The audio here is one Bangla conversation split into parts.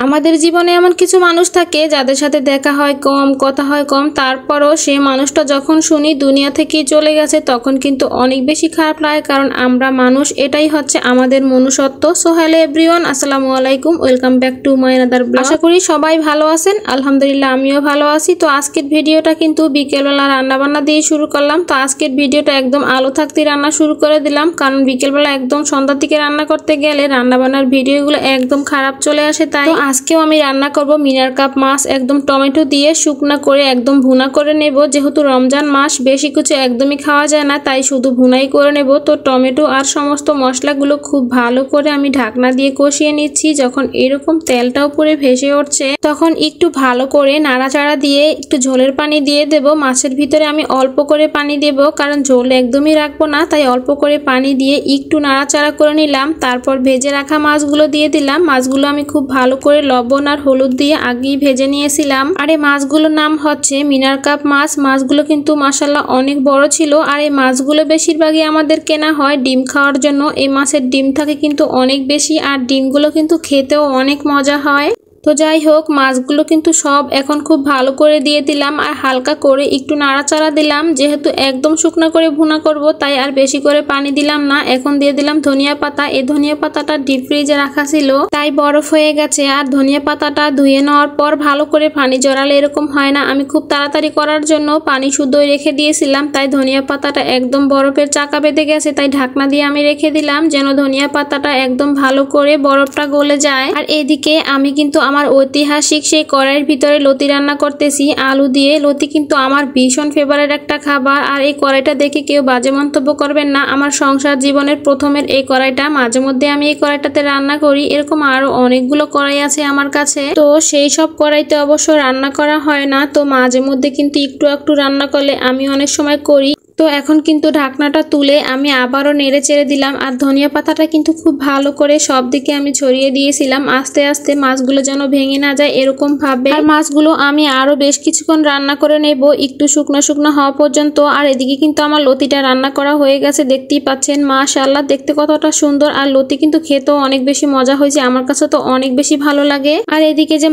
আমাদের জীবনে এমন কিছু মানুষ থাকে যাদের সাথে দেখা হয় কম, কথা হয় কম, তারপরও সেই মানুষটা যখন শুনি দুনিয়া থেকে চলে গেছে তখন কিন্তু অনেক বেশি খারাপ লাগে, কারণ আমরা মানুষ, এটাই হচ্ছে আমাদের মনুষ্যত্ব। সো হ্যালো এভরিওয়ান, আসসালামু আলাইকুম, welcome back to my another blog. আশা করি সবাই ভালো আছেন, আলহামদুলিল্লাহ আমিও ভালো আছি। তো আজকের ভিডিওটা কিন্তু বিকেলবেলা রান্নাবান্না দিয়ে শুরু করলাম। তো আজকের ভিডিওটা একদম আলো থাকতে রান্না শুরু করে দিলাম, কারণ বিকেলবেলা একদম সন্ধ্যার দিকে রান্না করতে গেলে রান্নাবান্নার ভিডিওগুলো একদম খারাপ চলে আসে। তাই আজকেও আমি রান্না করব মিনার কাপ মাছ, একদম টমেটো দিয়ে শুকনা করে একদম ভুনা করে নেব। যেহেতু রমজান মাস বেশি কিছু একদমই খাওয়া যায় না, তাই শুধু ভুনাই করে নেব। তো টমেটো আর সমস্ত মশলাগুলো খুব ভালো করে আমি ঢাকনা দিয়ে কষিয়ে নিচ্ছি। যখন এরকম তেলটা উপরে ভেসে উঠছে তখন একটু ভালো করে নাড়াচাড়া দিয়ে একটু ঝোলের পানি দিয়ে দেব। মাছের ভিতরে আমি অল্প করে পানি দেব, কারণ ঝোল একদমই রাখবো না, তাই অল্প করে পানি দিয়ে একটু নাড়াচাড়া করে নিলাম। তারপর ভেজে রাখা মাছগুলো দিয়ে দিলাম। মাছগুলো আমি খুব ভালো করে লবণ আর হলুদ দিয়ে আগেই ভেজে নিয়েছিলাম। আর এই মাছগুলোর নাম হচ্ছে মিনার কাপ মাছ। মাছগুলো কিন্তু মাশাআল্লাহ অনেক বড় ছিল। আর এই মাছগুলো বেশিরভাগই আমাদের কেনা হয় ডিম খাওয়ার জন্য। এই মাছের ডিম থাকে কিন্তু অনেক বেশি, আর ডিমগুলো কিন্তু খেতেও অনেক মজা হয়। তো যাই হোক, মাছগুলো কিন্তু সব এখন খুব ভালো করে দিয়ে দিলাম আর হালকা করে একটু নাড়াচাড়া দিলাম। যেহেতু একদম শুকনো করে ভুনা করব, তাই আর বেশি করে পানি দিলাম না। এখন দিয়ে দিলাম ধনিয়া পাতা। এই ধনিয়া পাতাটা ডিপ ফ্রিজে রাখা ছিল, তাই বরফ হয়ে গেছে। আর ধনিয়া পাতাটা ধুয়ে নেওয়ার পর ভালো করে পানি জড়ালে এরকম হয় না। আমি খুব তাড়াতাড়ি করার জন্য পানি শুদ্ধই রেখে দিয়েছিলাম, তাই ধনিয়া পাতাটা একদম বরফের চাকা বেঁধে গেছে। তাই ঢাকনা দিয়ে আমি রেখে দিলাম যেন ধনিয়া পাতাটা একদম ভালো করে বরফটা গলে যায়। আর এদিকে আমি কিন্তু আমার ঐতিহাসিক সেই কড়াইয়ের ভিতরে লতি রান্না করতেছি আলু দিয়ে। লতি কিন্তু আমার ভীষণ ফেভারিট একটা খাবার। আর এই কড়াইটা দেখে কেউ বাজে মন্তব্য করবেন না। আমার সংসার জীবনের প্রথমের এই কড়াইটা, মাঝে মধ্যে আমি এই কড়াইটাতে রান্না করি। এরকম আরো অনেকগুলো কড়াই আছে আমার কাছে, তো সেই সব কড়াইতে অবশ্য রান্না করা হয় না। তো মাঝে মধ্যে কিন্তু একটু একটু রান্না করলে আমি অনেক সময় করি। তো এখন কিন্তু ঢাকনাটা তুলে আমি আবারও নেড়ে চেড়ে দিলাম। আর ধনিয়া পাতাটা কিন্তু খুব ভালো করে সব দিকে আমি ছড়িয়ে দিয়েছিলাম, আস্তে আস্তে মাছগুলো যেন ভেঙে না যায় এরকম ভাবে। আর মাছগুলো আমি আরো বেশ কিছুক্ষণ রান্না করে নেব, একটু শুকনো শুকনো হওয়া পর্যন্ত। আর এদিকে কিন্তু আমার লতিটা রান্না করা হয়ে গেছে, দেখতেই পাচ্ছেন। মাশাআল্লাহ দেখতে কতটা সুন্দর। আর লতি কিন্তু খেতেও অনেক বেশি মজা হয়েছে, আমার কাছে তো অনেক বেশি ভালো লাগে। আর এদিকে যে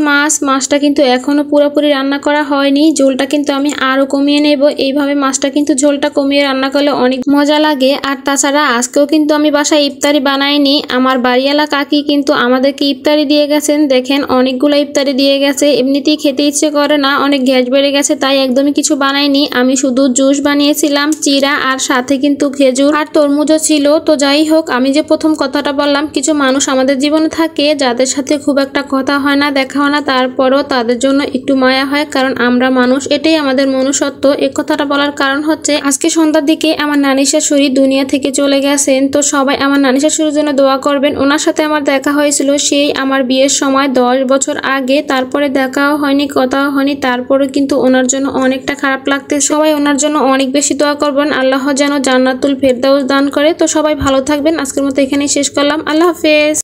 মাছটা কিন্তু এখনো পুরোপুরি রান্না করা হয়নি, ঝোলটা কিন্তু আমি আরো কমিয়ে নেব। এইভাবে মাছটা কিন্তু ঝোলটা কমিয়ে রান্না করলে অনেক মজা লাগে। আর তাছাড়া আজকেও কিন্তু আমি বাসায় ইফতারি বানাইনি, আমার বাড়িওয়ালা কাকি কিন্তু আমাদেরকে ইফতারি দিয়ে গেছেন। দেখেন অনেকগুলো ইফতারি দিয়ে গেছে, এমনিতেই খেতে ইচ্ছে করে না, অনেক গ্যাস বেড়ে গেছে, তাই একদমই কিছু বানাইনি। আমি শুধু জুস বানিয়েছিলাম, চিরা, আর সাথে কিন্তু খেজুর আর তরমুজও ছিল। তো যাই হোক, আমি যে প্রথম কথাটা বললাম, কিছু মানুষ আমাদের জীবনে থাকে যাদের সাথে খুব একটা কথা হয় না, দেখা হয় না, তারপরও তাদের জন্য একটু মায়া হয়, কারণ আমরা মানুষ, এটাই আমাদের মনুষ্যত্ব। এই কথাটা বলার কারণ হচ্ছে আজকে সন্ধ্যার দিকে আমার নানি শাশুড়ি দুনিয়া থেকে চলে গেছেন। তো সবাই আমার নানি শাশুড়ির জন্য দোয়া করবেন। ওনার সাথে আমার দেখা হয়েছিল সেই আমার বিয়ের সময় 10 বছর আগে, তারপরে দেখাও হয়নি, কথাও হয়নি। তারপরে কিন্তু ওনার জন্য অনেকটা খারাপ লাগতে। সবাই ওনার জন্য অনেক বেশি দোয়া করবেন, আল্লাহ যেন জান্নাতুল ফেরদাউস দান করে। তো সবাই ভালো থাকবেন। আজকের মতো এখানেই শেষ করলাম, আল্লাহ হাফেজ।